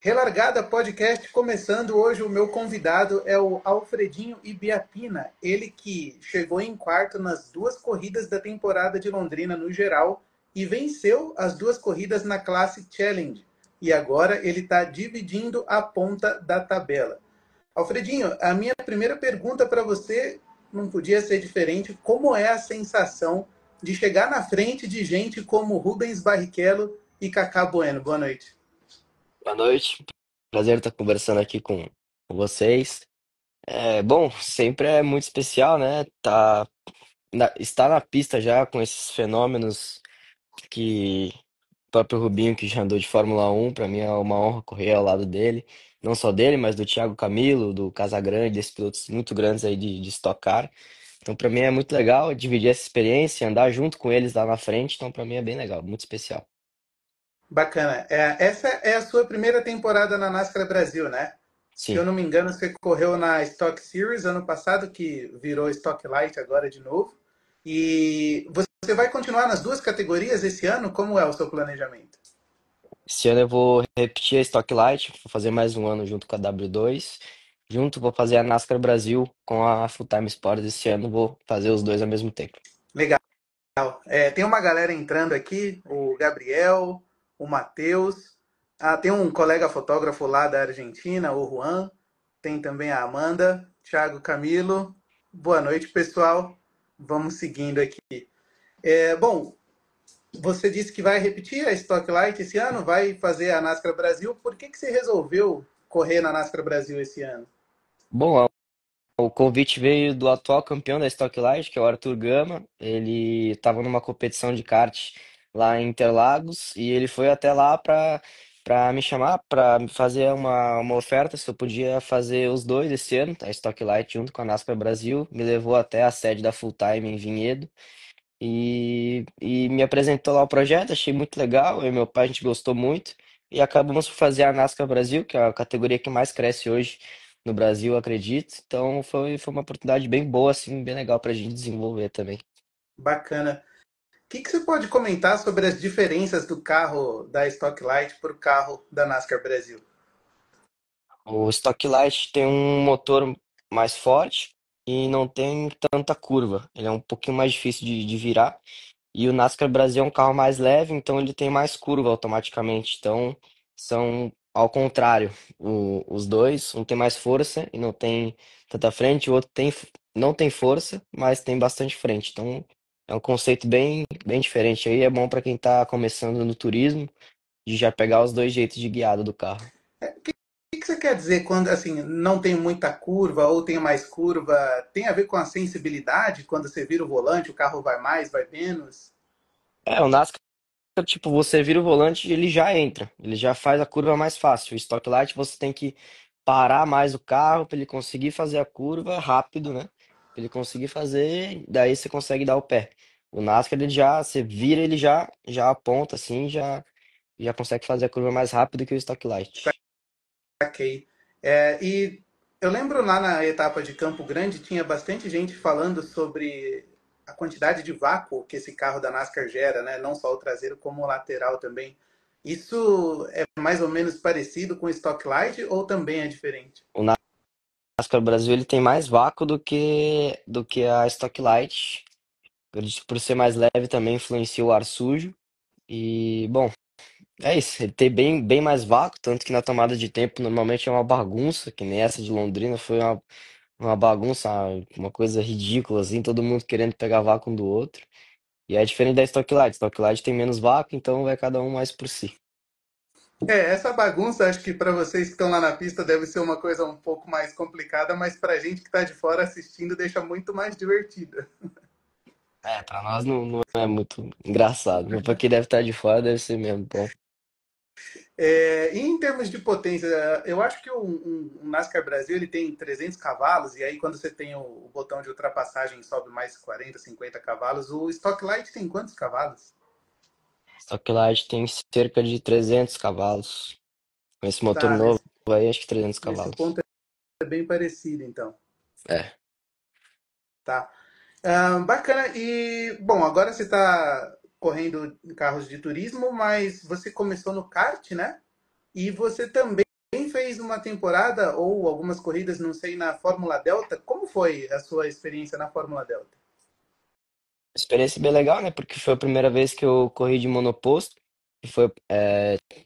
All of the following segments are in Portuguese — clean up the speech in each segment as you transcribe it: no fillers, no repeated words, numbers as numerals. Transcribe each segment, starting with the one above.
Relargada Podcast começando hoje. O meu convidado é o Alfredinho Ibiapina, ele que chegou em quarto nas duas corridas da temporada de Londrina no geral e venceu as duas corridas na classe Challenge. E agora ele está dividindo a ponta da tabela. Alfredinho, a minha primeira pergunta para você não podia ser diferente. Como é a sensação de chegar na frente de gente como Rubens Barrichello e Cacá Bueno? Boa noite. Boa noite, prazer estar conversando aqui com vocês. Bom, sempre é muito especial, né? Estar na pista já com esses fenômenos que o próprio Rubinho, que já andou de Fórmula 1, para mim é uma honra correr ao lado dele. Não só dele, mas do Thiago Camilo, do Casagrande, desses pilotos muito grandes aí de Stock Car. Então, para mim é muito legal dividir essa experiência, andar junto com eles lá na frente. Então, para mim é bem legal, muito especial. Bacana. Essa é a sua primeira temporada na NASCAR Brasil, né? Se Sim. eu não me engano, você correu na Stock Series ano passado, que virou Stock Light agora de novo. E você vai continuar nas duas categorias esse ano? Como é o seu planejamento? Esse ano eu vou repetir a Stock Light, vou fazer mais um ano junto com a W2. Junto, vou fazer a NASCAR Brasil com a Full Time Sports. Esse ano vou fazer os dois ao mesmo tempo. Legal. Tem uma galera entrando aqui, o Gabriel, o Matheus. Tem um colega fotógrafo lá da Argentina, o Juan. Tem também a Amanda, Thiago Camilo. Boa noite, pessoal. Vamos seguindo aqui. Bom, você disse que vai repetir a Stock Light esse ano, vai fazer a NASCAR Brasil. Por que você resolveu correr na NASCAR Brasil esse ano? Bom, o convite veio do atual campeão da Stock Light, que é o Arthur Gama. Ele estava numa competição de kart lá em Interlagos e ele foi até lá para me chamar, para me fazer uma oferta se eu podia fazer os dois esse ano, a Stock Light junto com a NASCAR Brasil. Me levou até a sede da Full Time em Vinhedo. E me apresentou lá o projeto, achei muito legal. Eu e meu pai, a gente gostou muito. E acabamos por fazer a NASCAR Brasil, que é a categoria que mais cresce hoje no Brasil, acredito. Então foi uma oportunidade bem boa, assim, bem legal pra gente desenvolver também. Bacana. O que você pode comentar sobre as diferenças do carro da Stock Light para o carro da NASCAR Brasil? O Stock Light tem um motor mais forte e não tem tanta curva. Ele é um pouquinho mais difícil de virar. E o NASCAR Brasil é um carro mais leve, então ele tem mais curva automaticamente. Então são ao contrário. Os dois, um tem mais força e não tem tanta frente, o outro não tem força, mas tem bastante frente. Então é um conceito bem diferente aí. É bom para quem está começando no turismo, de já pegar os dois jeitos de guiada do carro. O que você quer dizer quando assim não tem muita curva ou tem mais curva? Tem a ver com a sensibilidade? Quando você vira o volante, o carro vai mais, vai menos? O NASCAR, tipo, você vira o volante e ele já entra, ele já faz a curva mais fácil. O Stock Light você tem que parar mais o carro para ele conseguir fazer a curva rápido, né? Pra ele conseguir fazer, daí você consegue dar o pé. O NASCAR ele já, você vira, ele já aponta assim, já consegue fazer a curva mais rápido que o Stock Light. Saquei. E eu lembro lá na etapa de Campo Grande tinha bastante gente falando sobre a quantidade de vácuo que esse carro da NASCAR gera, né? Não só o traseiro como o lateral também. Isso é mais ou menos parecido com o Stock Light ou também é diferente? O NASCAR Brasil ele tem mais vácuo do que a Stock Light. Ele, por ser mais leve também influencia o ar sujo. E, bom, é isso, ele tem bem mais vácuo, tanto que na tomada de tempo normalmente é uma bagunça, que nem essa de Londrina foi uma bagunça, uma coisa ridícula, assim, todo mundo querendo pegar vácuo um do outro. E é diferente da Stock Light. Stock Light tem menos vácuo, então vai cada um mais por si. Essa bagunça, acho que para vocês que estão lá na pista deve ser uma coisa um pouco mais complicada, mas para a gente que está de fora assistindo deixa muito mais divertida. Pra nós não é muito engraçado, mas pra quem deve estar de fora deve ser mesmo bom. E em termos de potência, eu acho que um NASCAR Brasil ele tem 300 cavalos, e aí quando você tem o botão de ultrapassagem sobe mais 40, 50 cavalos. O Stock Light tem quantos cavalos? Stock Light tem cerca de 300 cavalos. Com esse motor Tá, novo aí, acho que 300 nesse cavalos. ponto é bem parecido, então. É. Tá. Bacana. E, bom, agora você está correndo em carros de turismo, mas você começou no kart, né? E você também fez uma temporada ou algumas corridas, não sei, na Fórmula Delta. Como foi a sua experiência na Fórmula Delta? Experiência bem legal, né? Porque foi a primeira vez que eu corri de monoposto. E foi,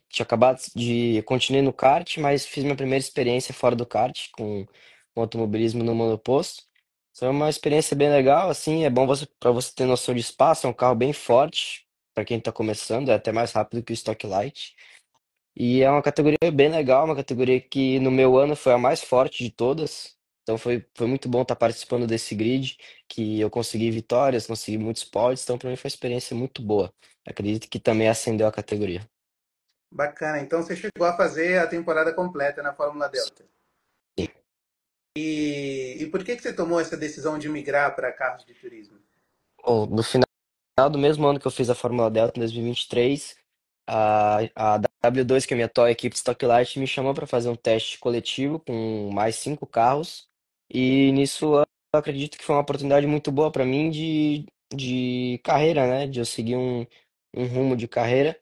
tinha acabado de. Continuei no kart, mas fiz minha primeira experiência fora do kart, com automobilismo no monoposto. Foi uma experiência bem legal, assim. É bom para você ter noção de espaço. É um carro bem forte para quem está começando, é até mais rápido que o Stock Light. E é uma categoria bem legal, uma categoria que no meu ano foi a mais forte de todas. Então foi muito bom estar participando desse grid, que eu consegui vitórias, consegui muitos pódios, então para mim foi uma experiência muito boa. Acredito que também acendeu a categoria. Bacana. Então você chegou a fazer a temporada completa na Fórmula Delta. Sim. E por que você tomou essa decisão de migrar para carros de turismo? Bom, no final do mesmo ano que eu fiz a Fórmula Delta, em 2023, a W2, que é a minha atual equipe Stock Light, me chamou para fazer um teste coletivo com mais 5 carros. E nisso eu acredito que foi uma oportunidade muito boa para mim de carreira, né? De eu seguir um rumo de carreira.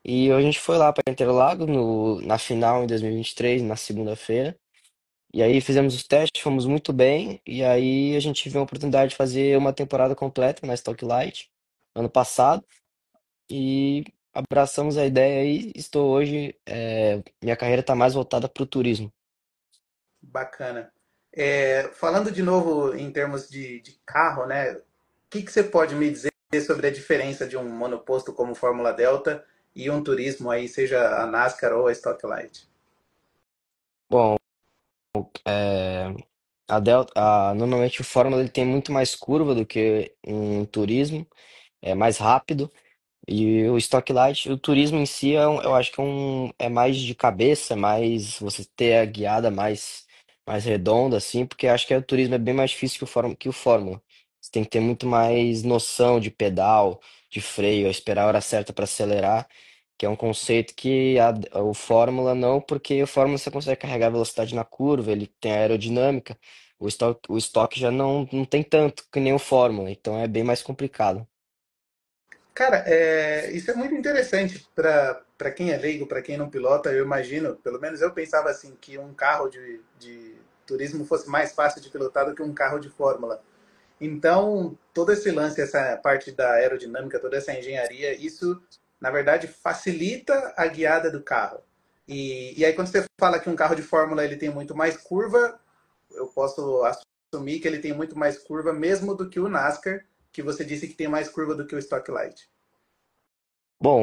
E a gente foi lá para Interlagos na final em 2023, na segunda-feira. E aí fizemos os testes, fomos muito bem. E aí a gente teve a oportunidade de fazer uma temporada completa na Stock Light ano passado. E abraçamos a ideia e estou hoje. Minha carreira está mais voltada para o turismo. Bacana. Falando de novo em termos de carro, né? O que você pode me dizer sobre a diferença de um monoposto como Fórmula Delta e um turismo aí, seja a NASCAR ou a Stock Light? Bom, é, normalmente o Fórmula ele tem muito mais curva do que um turismo, é mais rápido. E o Stock Light, o turismo em si, eu acho que é mais de cabeça, mais você ter a guiada mais redonda, assim, porque acho que o turismo é bem mais difícil que o Fórmula. Você tem que ter muito mais noção de pedal, de freio, esperar a hora certa para acelerar, que é um conceito que o Fórmula não, porque o Fórmula você consegue carregar a velocidade na curva, ele tem aerodinâmica, o Stock já não tem tanto que nem o Fórmula, então é bem mais complicado. Cara, isso é muito interessante para quem é leigo, para quem não pilota. Eu imagino, pelo menos eu pensava assim, que um carro de turismo fosse mais fácil de pilotar do que um carro de Fórmula. Então, todo esse lance, essa parte da aerodinâmica, toda essa engenharia, isso, na verdade, facilita a guiada do carro. E aí, quando você fala que um carro de Fórmula ele tem muito mais curva, eu posso assumir que ele tem muito mais curva, mesmo do que o NASCAR, que você disse que tem mais curva do que o Stock Light. Bom,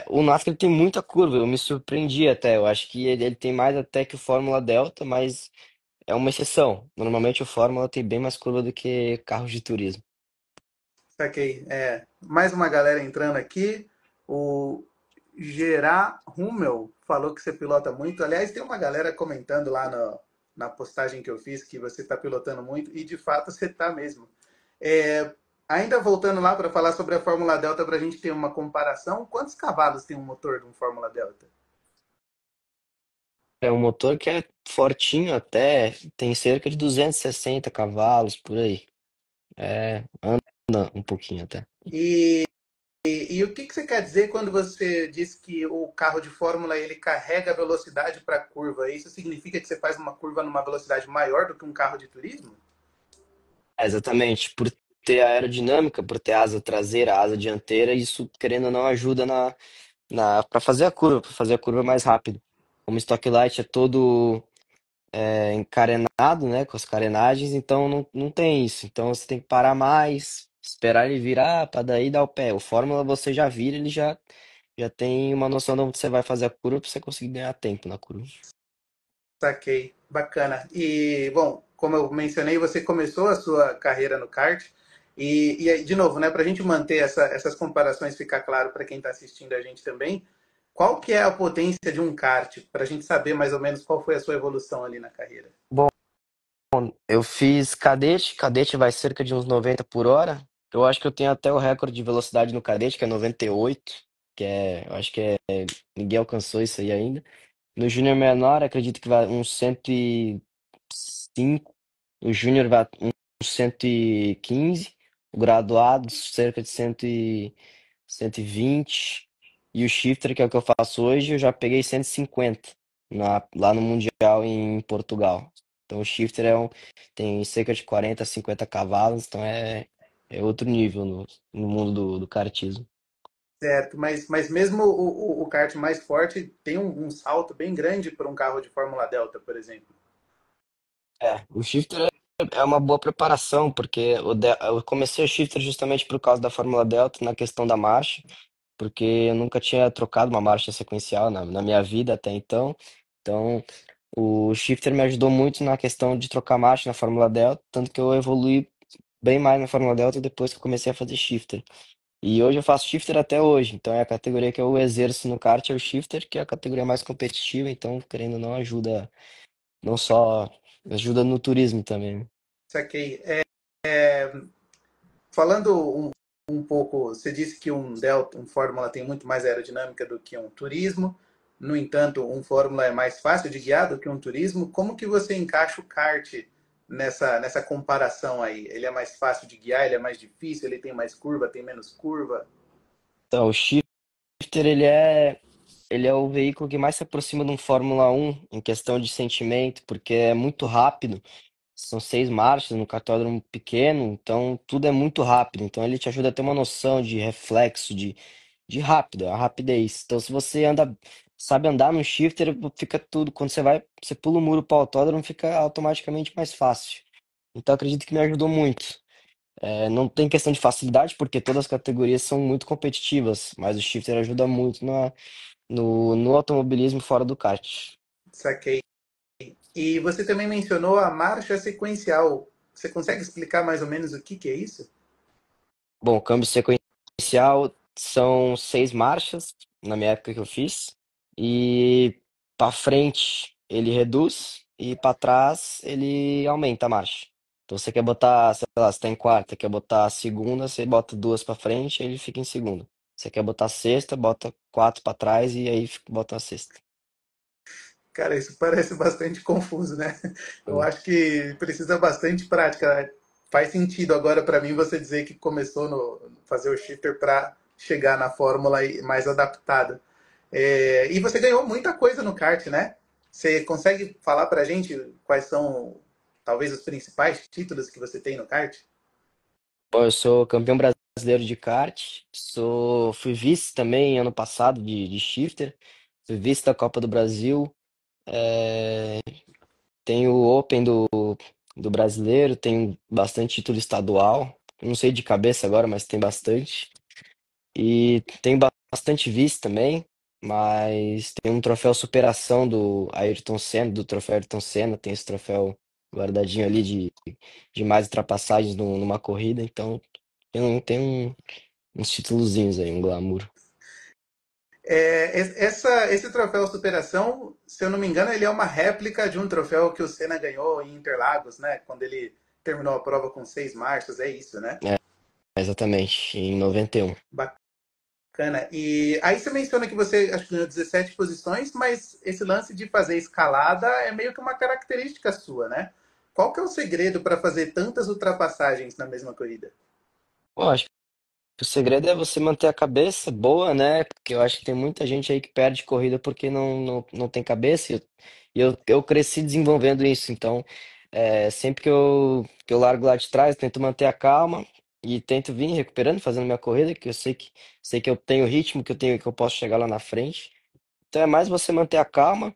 o NASCAR ele tem muita curva, eu me surpreendi até. Eu acho que ele tem mais até que o Fórmula Delta, mas é uma exceção. Normalmente o Fórmula tem bem mais curva do que carros de turismo. Saquei. Mais uma galera entrando aqui. O Gerard Hummel falou que você pilota muito. Aliás, tem uma galera comentando lá na postagem que eu fiz que você está pilotando muito, e de fato você está mesmo. É, Ainda voltando lá para falar sobre a Fórmula Delta, para a gente ter uma comparação, quantos cavalos tem um motor de um Fórmula Delta? É um motor que é fortinho até, tem cerca de 260 cavalos por aí. Anda um pouquinho até. E, e o que você quer dizer quando você diz que o carro de Fórmula ele carrega a velocidade para a curva? Isso significa que você faz uma curva numa velocidade maior do que um carro de turismo? Exatamente, por ter aerodinâmica, por ter asa traseira, asa dianteira, isso querendo ou não ajuda para fazer a curva, para fazer a curva mais rápido. Como o Stock Light é todo encarenado, né, com as carenagens, então não tem isso. Então você tem que parar mais, esperar ele virar para daí dar o pé. O Fórmula você já vira, ele já tem uma noção de onde você vai fazer a curva para você conseguir ganhar tempo na curva. Saquei, bacana. E, bom, como eu mencionei, você começou a sua carreira no kart. E aí, de novo, né, para a gente manter essas comparações, ficar claro para quem está assistindo a gente também, qual que é a potência de um kart, para a gente saber mais ou menos qual foi a sua evolução ali na carreira? Bom, eu fiz cadete vai cerca de uns 90 por hora. Eu acho que eu tenho até o recorde de velocidade no cadete, que é 98, eu acho que ninguém alcançou isso aí ainda. No Júnior menor, acredito que vai uns 105. O Júnior vai uns 115. O graduado, cerca de 120. E o shifter, que é o que eu faço hoje, eu já peguei 150. lá no Mundial em Portugal. Então o shifter tem cerca de 40, 50 cavalos, então é outro nível no mundo do kartismo. Certo, mas mesmo o kart mais forte tem um salto bem grande para um carro de Fórmula Delta, por exemplo. O shifter é uma boa preparação, porque eu comecei o shifter justamente por causa da Fórmula Delta na questão da marcha, porque eu nunca tinha trocado uma marcha sequencial na minha vida até então. Então, o shifter me ajudou muito na questão de trocar marcha na Fórmula Delta, tanto que eu evolui bem mais na Fórmula Delta depois que eu comecei a fazer shifter. E hoje eu faço shifter até hoje, então é a categoria que eu exerço no kart é o shifter, que é a categoria mais competitiva, então querendo ou não ajuda, não só ajuda no turismo também, né? Saquei. Falando um pouco, você disse que um Delta, um Fórmula tem muito mais aerodinâmica do que um turismo. No entanto, um Fórmula é mais fácil de guiar do que um turismo. Como que você encaixa o kart nessa comparação aí? Ele é mais fácil de guiar, ele é mais difícil, ele tem mais curva, tem menos curva? Então, o shifter ele é o veículo que mais se aproxima de um Fórmula 1 em questão de sentimento, porque é muito rápido. São 6 marchas no cartódromo pequeno, então tudo é muito rápido. Então ele te ajuda a ter uma noção de reflexo, de rápido, a rapidez. Então se você sabe andar no shifter, fica tudo. Quando você pula o muro para o autódromo, fica automaticamente mais fácil. Então acredito que me ajudou muito. Não tem questão de facilidade, porque todas as categorias são muito competitivas, mas o shifter ajuda muito no automobilismo fora do kart. Saquei. E você também mencionou a marcha sequencial. Você consegue explicar mais ou menos o que é isso? Bom, o câmbio sequencial são 6 marchas, na minha época que eu fiz, e para frente ele reduz e para trás ele aumenta a marcha. Então você quer botar, sei lá, você tá em quarta, quer botar a segunda, você bota duas para frente, aí ele fica em segundo. Você quer botar a sexta, bota quatro para trás e aí bota a sexta. Cara, isso parece bastante confuso, né? Eu acho que precisa bastante prática. Faz sentido agora para mim você dizer que começou no fazer o shifter para chegar na fórmula mais adaptada. E você ganhou muita coisa no kart, né? Você consegue falar para a gente quais são talvez os principais títulos que você tem no kart? Bom, eu sou campeão brasileiro de kart, fui vice também ano passado de shifter, fui vice da Copa do Brasil. É, Tem o Open do brasileiro, tem bastante título estadual. Eu não sei de cabeça agora, mas tem bastante. E tem bastante vice também, mas tem um troféu superação do Ayrton Senna, do troféu Ayrton Senna, tem esse troféu guardadinho ali de mais ultrapassagens numa corrida, então uns títulozinhos aí, um glamour. Esse troféu Superação, se eu não me engano, ele é uma réplica de um troféu que o Senna ganhou em Interlagos, né? Quando ele terminou a prova com 6 marchas, é isso, né? É, exatamente, em 91. Bacana. E aí você menciona que você acho que ganhou 17 posições, mas esse lance de fazer escalada é meio que uma característica sua, né? Qual que é o segredo para fazer tantas ultrapassagens na mesma corrida? Bom, acho o segredo é você manter a cabeça boa, né? Porque eu acho que tem muita gente aí que perde corrida porque não tem cabeça. E eu cresci desenvolvendo isso. Então, sempre que eu largo lá de trás, eu tento manter a calma e tento vir recuperando, fazendo minha corrida, que eu sei que eu tenho ritmo, que eu posso chegar lá na frente. Então é mais você manter a calma.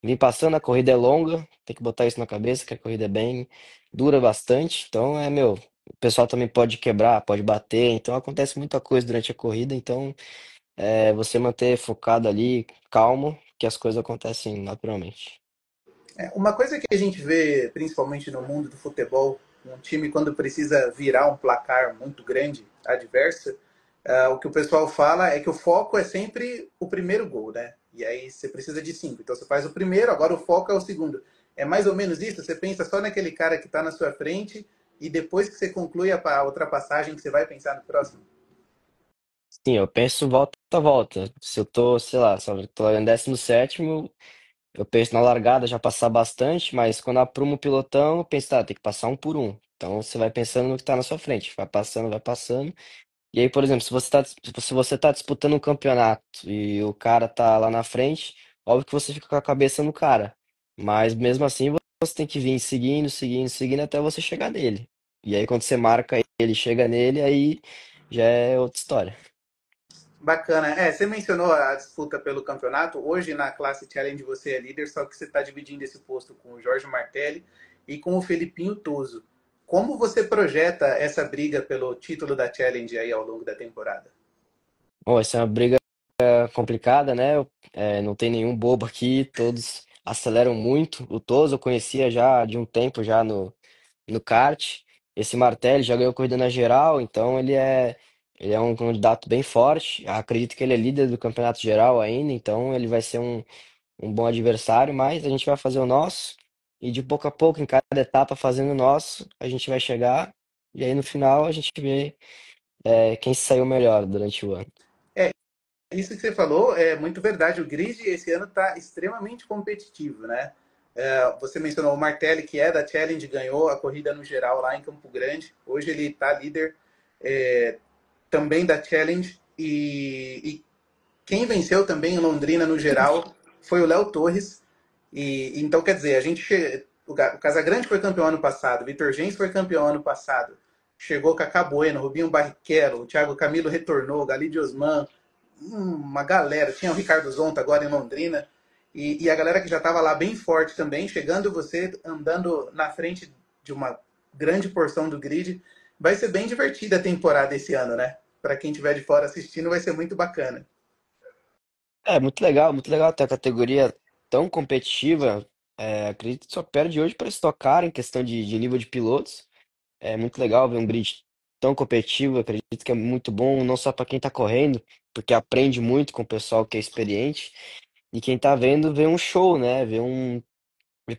Vim passando, a corrida é longa, tem que botar isso na cabeça, que a corrida dura bastante. Então, o pessoal também pode quebrar, pode bater, então acontece muita coisa durante a corrida. Então, você manter focado ali, calmo, que as coisas acontecem naturalmente. Uma coisa que a gente vê, principalmente no mundo do futebol, um time quando precisa virar um placar muito grande, adverso, o que o pessoal fala é que o foco é sempre o primeiro gol, né? E aí você precisa de 5. Então você faz o primeiro, agora o foco é o segundo. É mais ou menos isso? Você pensa só naquele cara que está na sua frente e depois que você conclui a ultrapassagem, que você vai pensar no próximo? Sim, eu penso volta a volta. Se eu tô, sei lá, se eu tô em 17º, eu penso na largada já passar bastante, mas quando aprumo o pelotão, eu penso, tá, tem que passar um por um. Então você vai pensando no que tá na sua frente, vai passando, vai passando. E aí, por exemplo, se você tá disputando um campeonato e o cara tá lá na frente, óbvio que você fica com a cabeça no cara. Mas mesmo assim você tem que vir seguindo, seguindo, seguindo até você chegar nele. E aí quando você marca ele, chega nele, aí já é outra história. Bacana. É, você mencionou a disputa pelo campeonato. Hoje na classe Challenge você é líder, só que você está dividindo esse posto com o Jorge Martelli e com o Felipinho Toso. Como você projeta essa briga pelo título da Challenge aí ao longo da temporada? Bom, essa é uma briga complicada, né? Não tem nenhum bobo aqui, todos aceleram muito. O Toso eu conhecia já de um tempo já no kart. Esse Martelli já ganhou corrida na geral, então ele é um candidato bem forte. Acredito que ele é líder do campeonato geral ainda, então ele vai ser um bom adversário, mas a gente vai fazer o nosso e de pouco a pouco, em cada etapa fazendo o nosso, a gente vai chegar e aí no final a gente vê quem se saiu melhor durante o ano. É, isso que você falou é muito verdade. O grid esse ano está extremamente competitivo, né? É, você mencionou o Martelli, que é da Challenge, ganhou a corrida no geral lá em Campo Grande. Hoje ele está líder também da Challenge. E quem venceu também em Londrina no geral foi o Léo Torres. E então, quer dizer, o Casagrande foi campeão ano passado, o Vitor Gens foi campeão ano passado. Chegou Cacá Bueno, Rubinho Barrichello, o Thiago Camilo retornou, Galide Osman, uma galera. Tinha o Ricardo Zonta agora em Londrina. E a galera que já estava lá bem forte também, chegando você andando na frente de uma grande porção do grid. Vai ser bem divertida a temporada esse ano, né? Para quem estiver de fora assistindo, vai ser muito bacana. É muito legal ter a categoria tão competitiva. Acredito que só perde hoje para Stock Car em questão de nível de pilotos. É muito legal ver um grid tão competitivo. Acredito que é muito bom, não só para quem está correndo, porque aprende muito com o pessoal que é experiente. E quem tá vendo, vê um show, né? Vê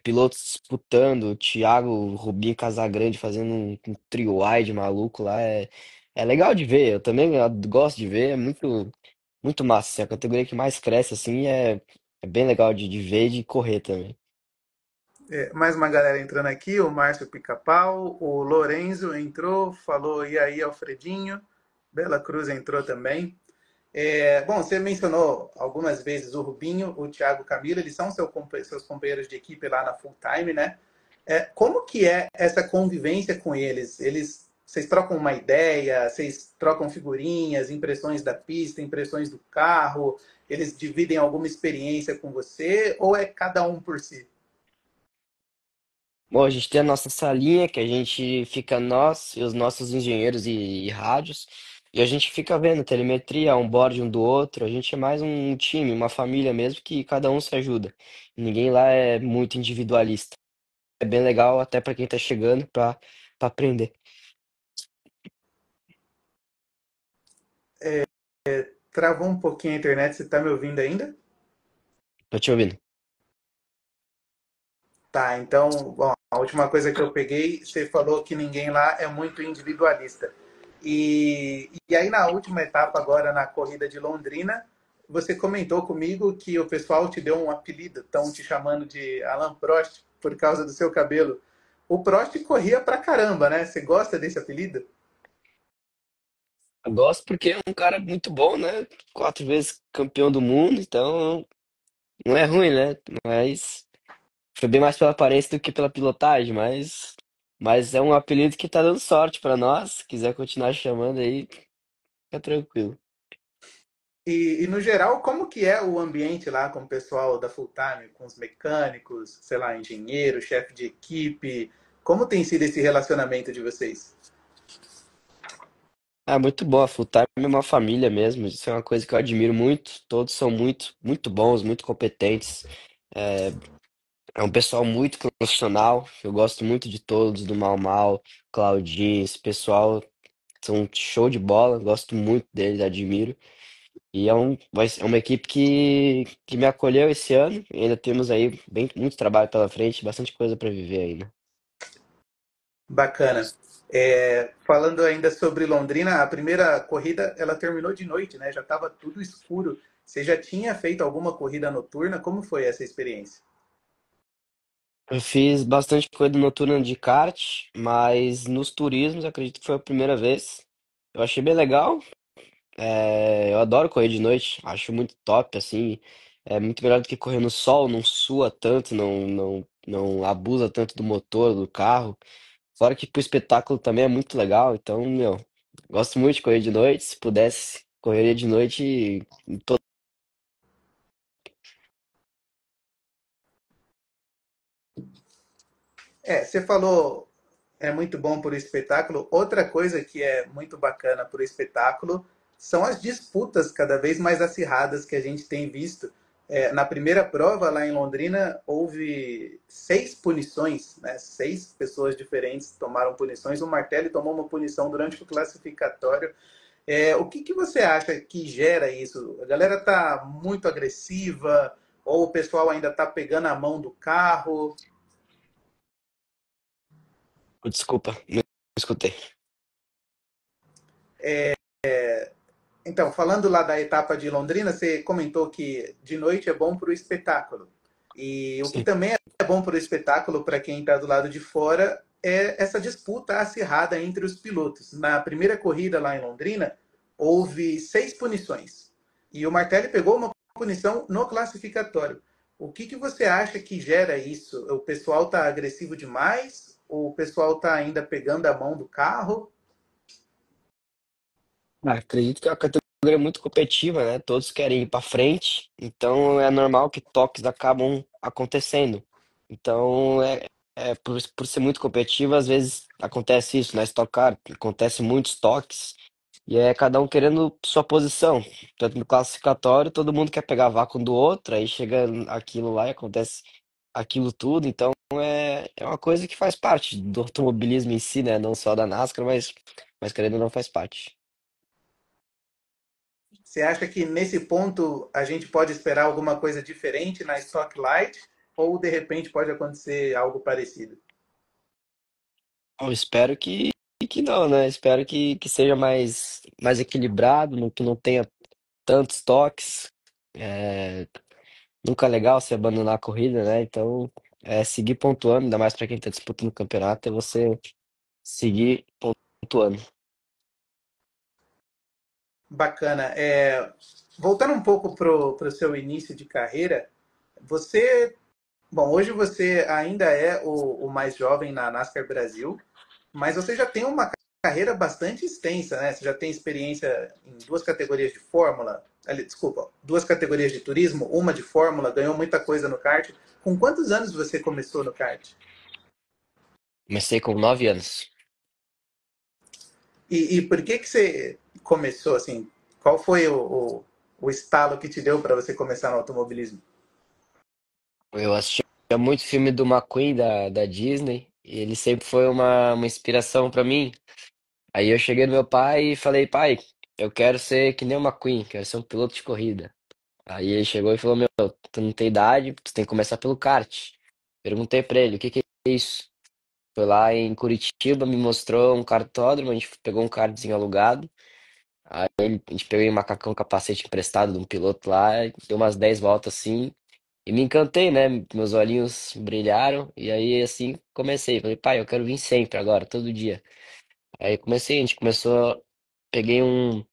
pilotos disputando, o Thiago, o Rubinho Casagrande fazendo um trio wide maluco lá. É legal de ver, eu também gosto de ver, é muito massa. Assim, a categoria que mais cresce, assim, é bem legal de ver e de correr também. É, mais uma galera entrando aqui, o Márcio Pica-Pau, o Lorenzo entrou, falou, e aí, Alfredinho? Bela Cruz entrou também. É, bom, você mencionou algumas vezes o Rubinho, o Thiago Camilo, eles são seus companheiros de equipe lá na Full Time, né? É, como que é essa convivência com eles? Vocês trocam uma ideia, vocês trocam figurinhas, impressões da pista, impressões do carro, eles dividem alguma experiência com você ou é cada um por si? Bom, a gente tem a nossa salinha, que a gente fica nós e os nossos engenheiros e rádios, e a gente fica vendo telemetria, onboard um do outro. A gente é mais um time, uma família mesmo, que cada um se ajuda. Ninguém lá é muito individualista. É bem legal até para quem tá chegando para aprender. Travou um pouquinho a internet, você está me ouvindo ainda? Tô te ouvindo. Tá, então, bom, a última coisa que eu peguei, você falou que ninguém lá é muito individualista. E aí, na última etapa, agora na corrida de Londrina, você comentou comigo que o pessoal te deu um apelido, estão te chamando de Alan Prost por causa do seu cabelo. O Prost corria pra caramba, né? Você gosta desse apelido? Eu gosto porque é um cara muito bom, né? 4 vezes campeão do mundo, então não é ruim, né? Mas foi bem mais pela aparência do que pela pilotagem, mas é um apelido que tá dando sorte pra nós. Se quiser continuar chamando aí, fica tranquilo. E no geral, como que é o ambiente lá com o pessoal da Full Time, com os mecânicos, sei lá, engenheiro, chefe de equipe? Como tem sido esse relacionamento de vocês? É muito bom, a Full Time é uma família mesmo. Isso é uma coisa que eu admiro muito. Todos são muito bons, muito competentes. É, é um pessoal muito profissional. Eu gosto muito de todos, do Mal Mal, Claudinho, esse pessoal são um show de bola. Gosto muito deles, admiro. E é uma equipe que me acolheu esse ano. E ainda temos aí muito trabalho pela frente, bastante coisa para viver ainda. Bacana. É, falando ainda sobre Londrina, a primeira corrida ela terminou de noite, né? Já estava tudo escuro. Você já tinha feito alguma corrida noturna? Como foi essa experiência? Eu fiz bastante corrida noturna de kart, mas nos turismos acredito que foi a primeira vez. Eu achei bem legal. Eu adoro correr de noite, acho muito top, assim. É muito melhor do que correr no sol, não sua tanto, não abusa tanto do motor do carro. Fora que pro espetáculo também é muito legal, então, meu, gosto muito de correr de noite. Se pudesse, correria de noite em todo. Você falou é muito bom para o espetáculo. Outra coisa que é muito bacana para o espetáculo são as disputas cada vez mais acirradas que a gente tem visto. Na primeira prova, lá em Londrina, houve 6 punições, né? 6 pessoas diferentes tomaram punições. O Martelli tomou uma punição durante o classificatório. O que você acha que gera isso? A galera está muito agressiva ou o pessoal ainda está pegando a mão do carro? Desculpa, não escutei. Então, falando lá da etapa de Londrina, você comentou que de noite é bom para o espetáculo. E o que Sim. também é bom para o espetáculo, para quem está do lado de fora, é essa disputa acirrada entre os pilotos. Na primeira corrida lá em Londrina, houve 6 punições. E o Martelli pegou uma punição no classificatório. O que você acha que gera isso? O pessoal está agressivo demais? O pessoal está ainda pegando a mão do carro? Acredito que é uma categoria muito competitiva, né? Todos querem ir para frente, então é normal que toques acabam acontecendo. Então, por ser muito competitivo, às vezes acontece isso na Stock Car, acontece muitos toques e é cada um querendo sua posição. Tanto no classificatório, todo mundo quer pegar vácuo um do outro, aí chega aquilo lá e acontece aquilo tudo. Então, é uma coisa que faz parte do automobilismo em si, né? Não só da NASCAR, mas querendo ou não faz parte. Você acha que nesse ponto a gente pode esperar alguma coisa diferente na Stock Light ou de repente pode acontecer algo parecido? Eu espero que não, né? Espero que seja mais equilibrado, que não tenha tantos toques. É, nunca é legal você abandonar a corrida, né? Então, seguir pontuando, ainda mais para quem está disputando o campeonato, é você seguir pontuando. Bacana. Voltando um pouco para o seu início de carreira, você, bom, hoje você ainda é o mais jovem na NASCAR Brasil, mas você já tem uma carreira bastante extensa, né? Você já tem experiência em 2 categorias de Fórmula, ali, desculpa, 2 categorias de turismo, uma de Fórmula, ganhou muita coisa no kart. Com quantos anos você começou no kart? Comecei com 9 anos. E por que você começou assim? Qual foi o estalo que te deu para você começar no automobilismo? Eu assistia muito filme do McQueen da Disney, e ele sempre foi uma inspiração para mim. Aí eu cheguei no meu pai e falei, pai, eu quero ser que nem o McQueen, quero ser um piloto de corrida. Aí ele chegou e falou, meu, tu não tem idade, tu tem que começar pelo kart. Perguntei pra ele, o que que é isso? Foi lá em Curitiba, me mostrou um kartódromo, a gente pegou um kartzinho alugado. Aí a gente pegou um macacão, capacete emprestado de um piloto lá, deu umas 10 voltas assim, e me encantei, né? Meus olhinhos brilharam, e aí assim comecei. Falei, pai, eu quero vir sempre agora, todo dia. Aí comecei, a gente começou, peguei um,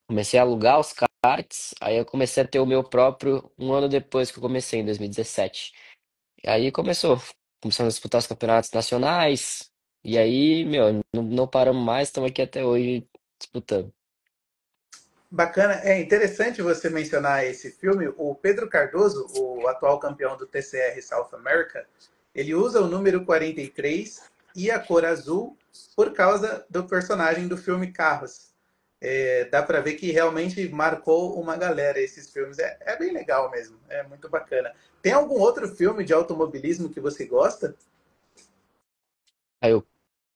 comecei a alugar os karts, aí eu comecei a ter o meu próprio um ano depois que eu comecei, em 2017. E aí começamos a disputar os campeonatos nacionais, e aí, meu, não paramos mais, estamos aqui até hoje disputando. Bacana, é interessante você mencionar esse filme. O Pedro Cardoso, o atual campeão do TCR South America, ele usa o número 43 e a cor azul por causa do personagem do filme Carros. Dá para ver que realmente marcou uma galera esses filmes. É bem legal mesmo, é muito bacana. Tem algum outro filme de automobilismo que você gosta? Aí eu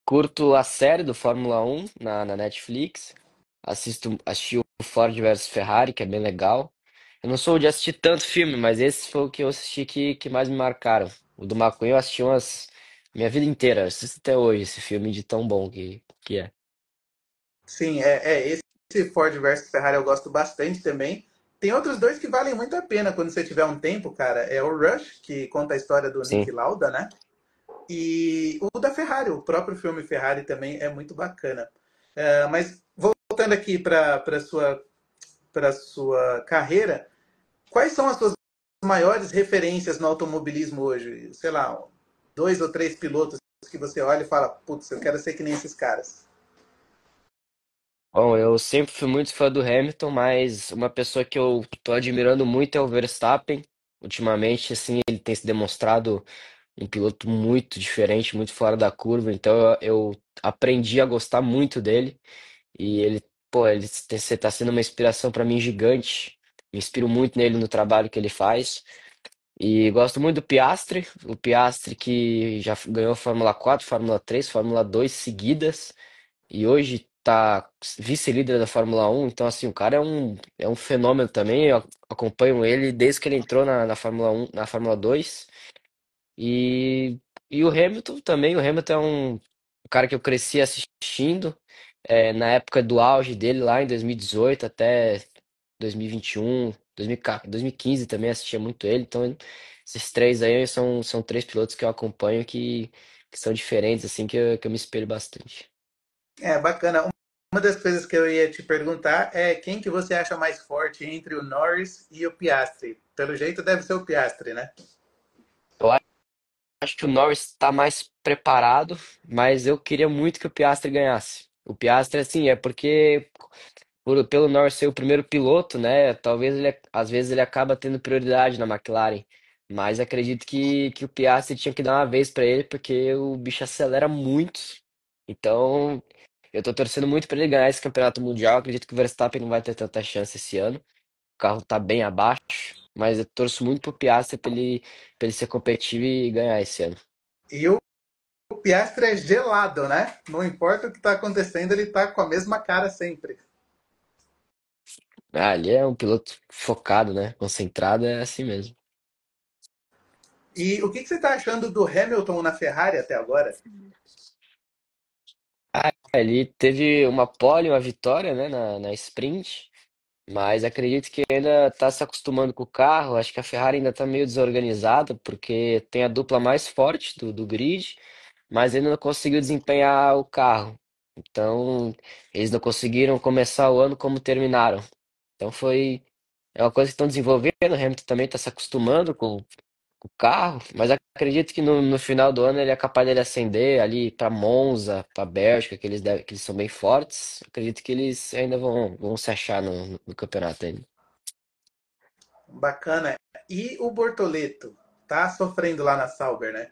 curto a série do Fórmula 1 na Netflix, assisti o Ford versus Ferrari, que é bem legal. Eu não sou de assistir tanto filme, mas esse foi o que eu assisti que mais me marcaram. O do McQueen eu assisti minha vida inteira, eu assisto até hoje esse filme de tão bom que é. Sim, esse Ford versus Ferrari eu gosto bastante também. Tem outros dois que valem muito a pena quando você tiver um tempo, cara. É o Rush, que conta a história do Nick Sim. Lauda, né? E o da Ferrari, o próprio filme Ferrari também é muito bacana. Mas voltando aqui para sua carreira, quais são as suas maiores referências no automobilismo hoje? Sei lá, dois ou três pilotos que você olha e fala, putz, eu quero ser que nem esses caras. Bom, eu sempre fui muito fã do Hamilton, mas uma pessoa que eu tô admirando muito é o Verstappen. Ultimamente, assim, ele tem se demonstrado um piloto muito diferente, muito fora da curva, então eu aprendi a gostar muito dele. E ele, pô, ele tá sendo uma inspiração para mim gigante. Me inspiro muito nele no trabalho que ele faz. E gosto muito do Piastri, o Piastri que já ganhou Fórmula 4, Fórmula 3, Fórmula 2 seguidas e hoje tá vice-líder da Fórmula 1. Então assim, o cara é um fenômeno também. Eu acompanho ele desde que ele entrou na Fórmula 1, na Fórmula 2. E, e o Hamilton também, o Hamilton é um cara que eu cresci assistindo na época do auge dele, lá em 2018 até 2021, 2015 também assistia muito ele. Então, esses três aí são três pilotos que eu acompanho que são diferentes, assim, que eu me espelho bastante. É bacana. Uma das coisas que eu ia te perguntar é quem que você acha mais forte entre o Norris e o Piastri? Pelo jeito deve ser o Piastri, né? Eu acho que o Norris está mais preparado, mas eu queria muito que o Piastri ganhasse. O Piastri, assim, é porque pelo Norris ser o primeiro piloto, né? Talvez às vezes ele acaba tendo prioridade na McLaren. Mas acredito que o Piastri tinha que dar uma vez para ele, porque o bicho acelera muito. Então, eu tô torcendo muito para ele ganhar esse campeonato mundial. Acredito que o Verstappen não vai ter tanta chance esse ano. O carro tá bem abaixo, mas eu torço muito pro Piastri para ele ser competitivo e ganhar esse ano. E o Piastri é gelado, né? Não importa o que está acontecendo, ele está com a mesma cara sempre. Ah, ele é um piloto focado, né? Concentrado, é assim mesmo. E o que você está achando do Hamilton na Ferrari até agora? Ele teve uma pole, uma vitória, né, na sprint, mas acredito que ainda está se acostumando com o carro. Acho que a Ferrari ainda está meio desorganizada, porque tem a dupla mais forte do grid, mas ainda não conseguiu desempenhar o carro. Então, eles não conseguiram começar o ano como terminaram. Então é uma coisa que estão desenvolvendo. O Hamilton também está se acostumando com o carro, mas acredito que no final do ano ele é capaz de ascender ali para Monza, para Bélgica, que eles são bem fortes. Acredito que eles ainda vão se achar no campeonato ainda. Bacana. E o Bortoleto? Tá sofrendo lá na Sauber, né?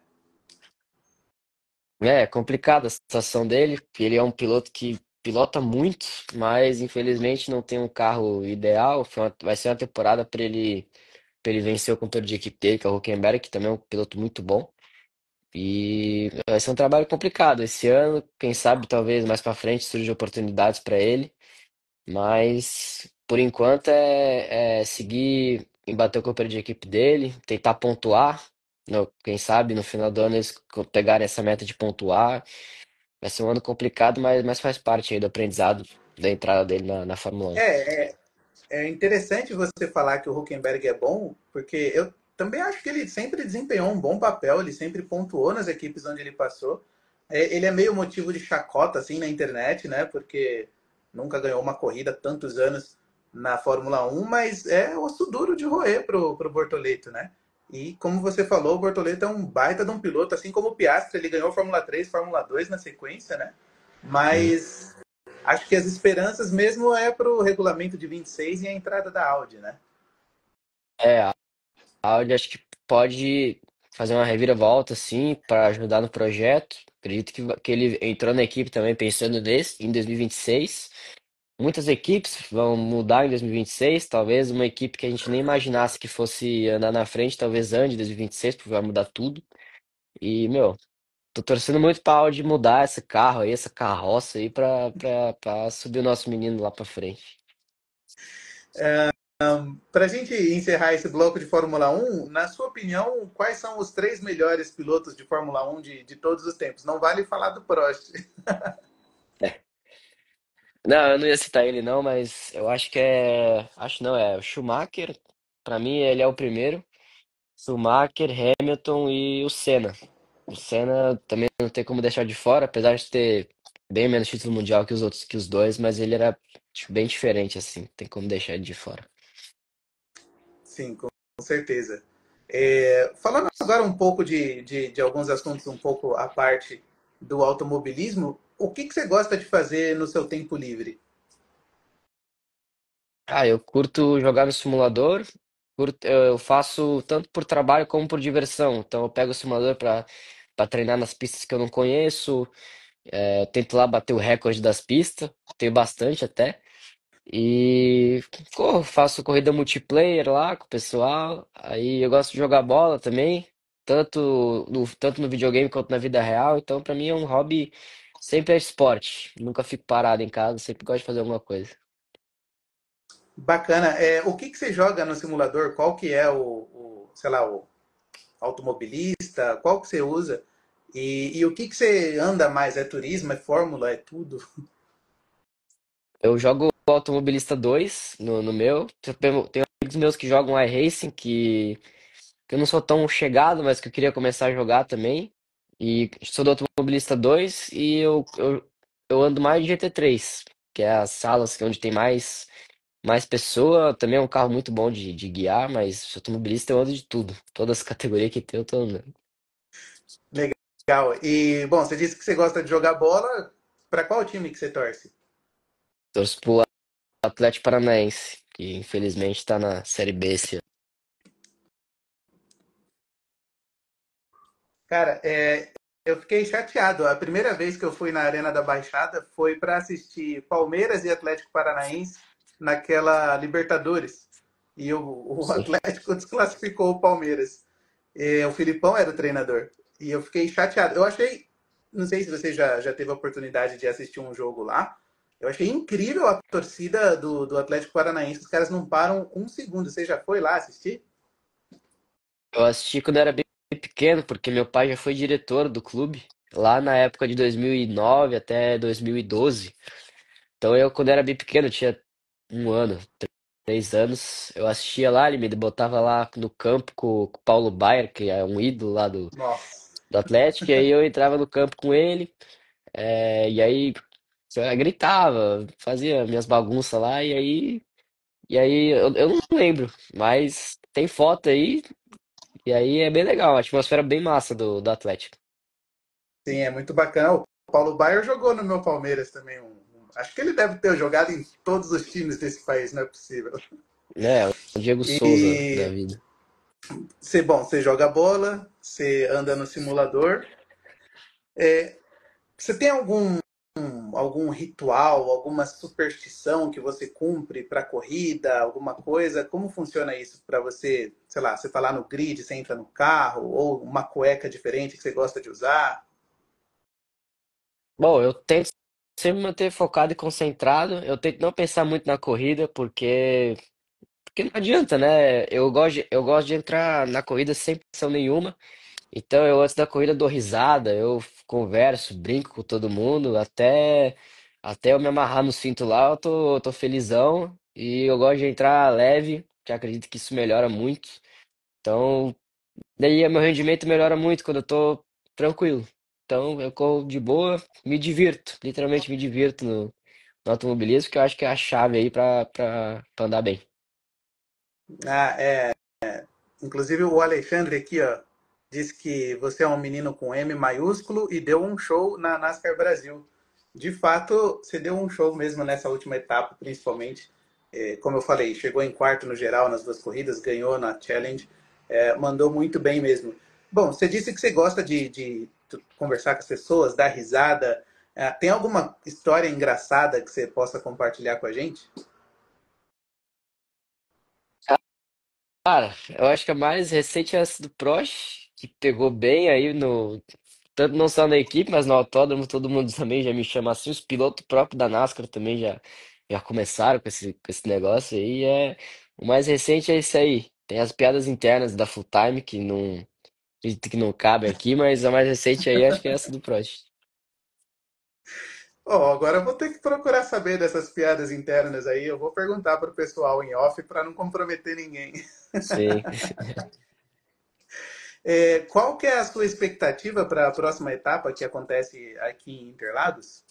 É complicada a situação dele, porque ele é um piloto que pilota muito, mas infelizmente não tem um carro ideal. Vai ser uma temporada para ele vencer o companheiro de equipe dele, que é o Hülkenberg, que também é um piloto muito bom. E vai ser um trabalho complicado esse ano. Quem sabe, talvez mais para frente surjam oportunidades para ele. Mas por enquanto é seguir e bater o companheiro de equipe dele, tentar pontuar. Quem sabe no final do ano eles pegarem essa meta de pontuar. Vai ser um ano complicado, mas faz parte aí do aprendizado da entrada dele na Fórmula 1. É, é interessante você falar que o Huckenberg é bom, porque eu também acho que ele sempre desempenhou um bom papel, ele sempre pontuou nas equipes onde ele passou. Ele é meio motivo de chacota assim na internet, né? Porque nunca ganhou uma corrida há tantos anos na Fórmula 1, mas é osso duro de roer pro Bortoleto, né? E como você falou, o Bortoleto é um baita de um piloto, assim como o Piastri, ele ganhou Fórmula 3, Fórmula 2 na sequência, né? Uhum. Mas acho que as esperanças mesmo é para o regulamento de 26 e a entrada da Audi, né? A Audi acho que pode fazer uma reviravolta assim para ajudar no projeto. Acredito que ele entrou na equipe também pensando em 2026. Muitas equipes vão mudar em 2026, talvez uma equipe que a gente nem imaginasse que fosse andar na frente, talvez ande em 2026, porque vai mudar tudo. E, meu, tô torcendo muito pra Audi mudar esse carro aí, essa carroça aí, pra subir o nosso menino lá pra frente. Para a gente encerrar esse bloco de Fórmula 1, na sua opinião, quais são os três melhores pilotos de Fórmula 1 de todos os tempos? Não vale falar do Prost. É. Não, eu não ia citar ele não, mas eu acho que é. Acho não, é o Schumacher. Pra mim, ele é o primeiro. Schumacher, Hamilton e o Senna. O Senna também não tem como deixar de fora, apesar de ter bem menos título mundial que os outros, que os dois, mas ele era bem diferente assim, tem como deixar ele de fora. Sim, certeza. Falando agora um pouco de alguns assuntos um pouco à parte do automobilismo, o que você gosta de fazer no seu tempo livre? Ah, eu curto jogar no simulador, eu faço tanto por trabalho como por diversão. Então eu pego o simulador para treinar nas pistas que eu não conheço, tento lá bater o recorde das pistas, tenho bastante até. E corro, faço corrida multiplayer lá com o pessoal. Aí eu gosto de jogar bola também, tanto no videogame quanto na vida real. Então pra mim é um hobby, sempre é esporte. Nunca fico parado em casa, sempre gosto de fazer alguma coisa. Bacana. O que você joga no simulador? Qual que é sei lá, o automobilista? Qual que você usa? E o que você anda mais? É turismo? É fórmula? É tudo? Eu jogo Automobilista 2 no meu. Tenho amigos meus que jogam iRacing, que eu não sou tão chegado, mas que eu queria começar a jogar também. E sou do Automobilista 2 e eu ando mais de GT3, que é as salas onde tem mais pessoa. Também é um carro muito bom de guiar, mas automobilista eu ando de tudo. Todas as categorias que tem, eu tô andando. Legal. E, bom, você disse que você gosta de jogar bola. Para qual time que você torce? Torço pro Atlético Paranaense, que infelizmente tá na Série B esse ano. Cara, eu fiquei chateado. A primeira vez que eu fui na Arena da Baixada foi para assistir Palmeiras e Atlético Paranaense naquela Libertadores. E o Sim. Atlético desclassificou o Palmeiras. O Filipão era o treinador. E eu fiquei chateado. Eu achei, não sei se você já teve a oportunidade de assistir um jogo lá. Eu achei incrível a torcida do Atlético Paranaense. Os caras não param um segundo. Você já foi lá assistir? Eu assisti quando era bem pequeno, porque meu pai já foi diretor do clube, lá na época de 2009 até 2012. Então eu, quando era bem pequeno, tinha 1 ano, 3 anos, eu assistia lá, ele me botava lá no campo com o Paulo Baier, que é um ídolo lá Nossa. do Atlético, e aí eu entrava no campo com ele, e aí eu gritava, fazia minhas bagunças lá, e aí eu não lembro, mas tem foto aí, e aí é bem legal, a atmosfera bem massa do Atlético. Sim, é muito bacana. O Paulo Baier jogou no meu Palmeiras também. Acho que ele deve ter jogado em todos os times desse país, não é possível. É, o Diego Souza da E vida. você joga bola, você anda no simulador. Você tem algum ritual, alguma superstição que você cumpre para corrida, alguma coisa? Como funciona isso para você? Sei lá, você tá lá no grid, você entra no carro, ou uma cueca diferente que você gosta de usar? Bom, eu tento sempre manter focado e concentrado. Eu tento não pensar muito na corrida, porque não adianta, né? Eu gosto de entrar na corrida sem pressão nenhuma. Então, eu antes da corrida dou risada, eu converso, brinco com todo mundo, até eu me amarrar no cinto lá, eu tô felizão. E eu gosto de entrar leve, que acredito que isso melhora muito. Então, daí meu rendimento melhora muito quando eu tô tranquilo. Então eu corro de boa, me divirto, literalmente me divirto no automobilismo, que eu acho que é a chave aí pra andar bem. Ah, inclusive o Alexandre aqui, ó, disse que você é um menino com M maiúsculo e deu um show na NASCAR Brasil. De fato, você deu um show mesmo nessa última etapa, principalmente. Como eu falei, chegou em quarto no geral nas duas corridas, ganhou na Challenge, mandou muito bem mesmo. Bom, você disse que você gosta de conversar com as pessoas, dar risada. Tem alguma história engraçada que você possa compartilhar com a gente? Cara, eu acho que a mais recente é essa do Prost, que pegou bem aí tanto não só na equipe, mas no autódromo, todo mundo também já me chama assim, os pilotos próprios da NASCAR também já começaram com esse negócio aí, o mais recente é esse aí. Tem as piadas internas da Full Time, que não cabem aqui, mas a mais recente aí acho que é essa do Prost. Oh, agora eu vou ter que procurar saber dessas piadas internas aí. Eu vou perguntar para o pessoal em off para não comprometer ninguém. Sim. Qual que é a sua expectativa para a próxima etapa que acontece aqui em Interlagos?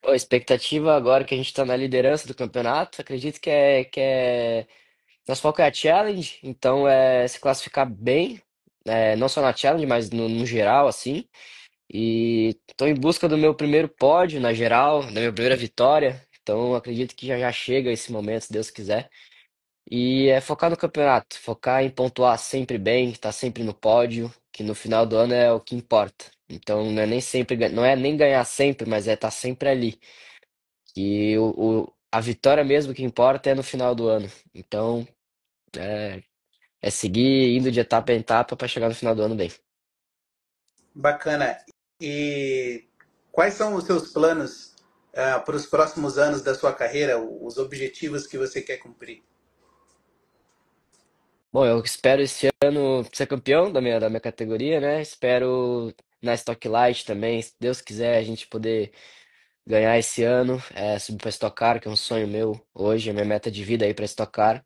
Pô, a expectativa agora que a gente tá na liderança do campeonato, acredito que é Nosso foco é a Challenge, então é se classificar bem, não só na Challenge, mas no geral, assim. E estou em busca do meu primeiro pódio na geral, da minha primeira vitória. Então acredito que já já chega esse momento, se Deus quiser. E é focar no campeonato, focar em pontuar sempre bem, estar sempre no pódio, que no final do ano é o que importa. Então não é nem sempre, não é nem ganhar sempre, mas é estar sempre ali. E a vitória mesmo que importa é no final do ano. Então é seguir indo de etapa em etapa para chegar no final do ano bem. Bacana. E quais são os seus planos para os próximos anos da sua carreira, os objetivos que você quer cumprir? Bom, eu espero esse ano ser campeão da minha categoria, né? Espero na Stock Light também, se Deus quiser, a gente poder ganhar esse ano, subir para Stock Car, que é um sonho meu hoje, é minha meta de vida aí para Stock Car.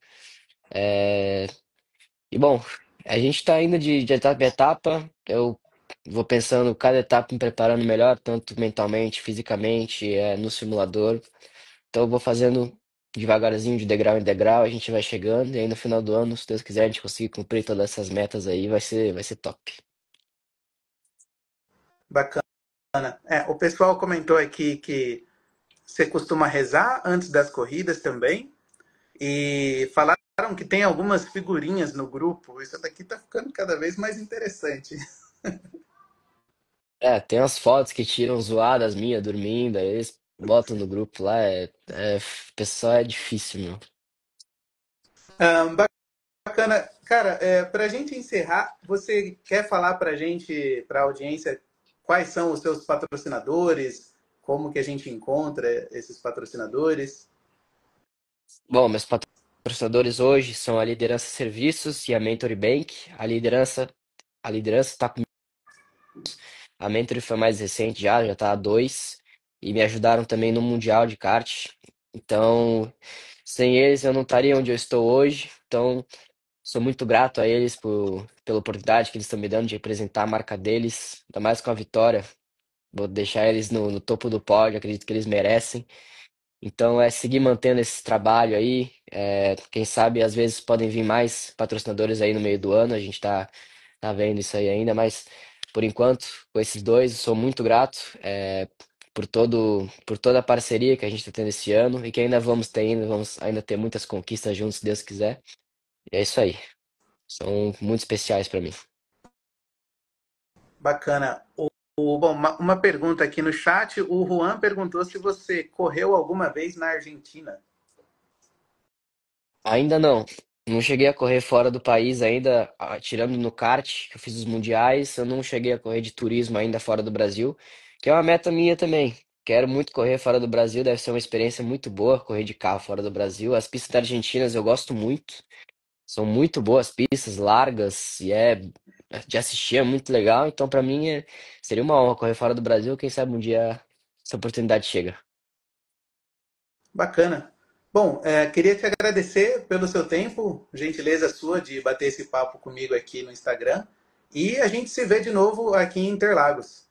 E bom, a gente tá indo de etapa em etapa, eu vou pensando cada etapa me preparando melhor, tanto mentalmente, fisicamente, no simulador. Então eu vou fazendo devagarzinho, de degrau em degrau, a gente vai chegando, e aí no final do ano, se Deus quiser, a gente conseguir cumprir todas essas metas aí, vai ser top. Bacana. O pessoal comentou aqui que você costuma rezar antes das corridas também. E falaram que tem algumas figurinhas no grupo. Isso daqui tá ficando cada vez mais interessante. Tem umas fotos que tiram zoadas minhas dormindo, aí eles botam no grupo lá, pessoal é difícil, meu. Bacana. Cara, para a gente encerrar, você quer falar para a gente, para a audiência, quais são os seus patrocinadores? Como que a gente encontra esses patrocinadores? Bom, meus patrocinadores hoje são a Liderança Serviços e a Mentory Bank. A liderança tá com a Mentory foi mais recente já tá a dois e me ajudaram também no Mundial de kart. Então, sem eles eu não estaria onde eu estou hoje. Então, sou muito grato a eles pela oportunidade que eles estão me dando de representar a marca deles, ainda mais com a vitória. Vou deixar eles no topo do pódio, acredito que eles merecem. Então é seguir mantendo esse trabalho aí. Quem sabe às vezes podem vir mais patrocinadores aí no meio do ano. A gente tá vendo isso aí ainda, mas por enquanto, com esses dois, eu sou muito grato por toda a parceria que a gente está tendo esse ano e que ainda vamos ter ainda, vamos ainda ter muitas conquistas juntos, se Deus quiser. E é isso aí. São muito especiais para mim. Bacana. Bom, uma pergunta aqui no chat. O Juan perguntou se você correu alguma vez na Argentina. Ainda não. Não cheguei a correr fora do país ainda, tirando no kart, que eu fiz os mundiais, eu não cheguei a correr de turismo ainda fora do Brasil, que é uma meta minha também. Quero muito correr fora do Brasil, deve ser uma experiência muito boa correr de carro fora do Brasil. As pistas da Argentina eu gosto muito, são muito boas pistas, largas, e de assistir é muito legal, então para mim seria uma honra correr fora do Brasil, quem sabe um dia essa oportunidade chega. Bacana. Bom, queria te agradecer pelo seu tempo, gentileza sua de bater esse papo comigo aqui no Instagram. E a gente se vê de novo aqui em Interlagos.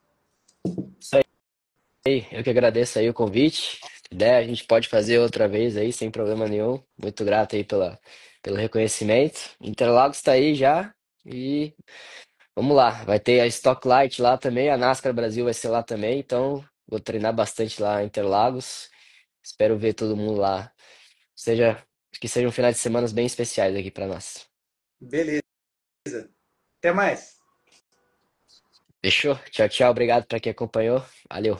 Eu que agradeço aí o convite. Se der, a gente pode fazer outra vez aí, sem problema nenhum. Muito grato aí pelo reconhecimento. Interlagos está aí já e vamos lá. Vai ter a Stock Light lá também, a NASCAR Brasil vai ser lá também, então vou treinar bastante lá em Interlagos. Espero ver todo mundo lá. Seja, que sejam finais de semana bem especiais aqui para nós. Beleza. Até mais. Fechou? Tchau, tchau. Obrigado para quem acompanhou. Valeu.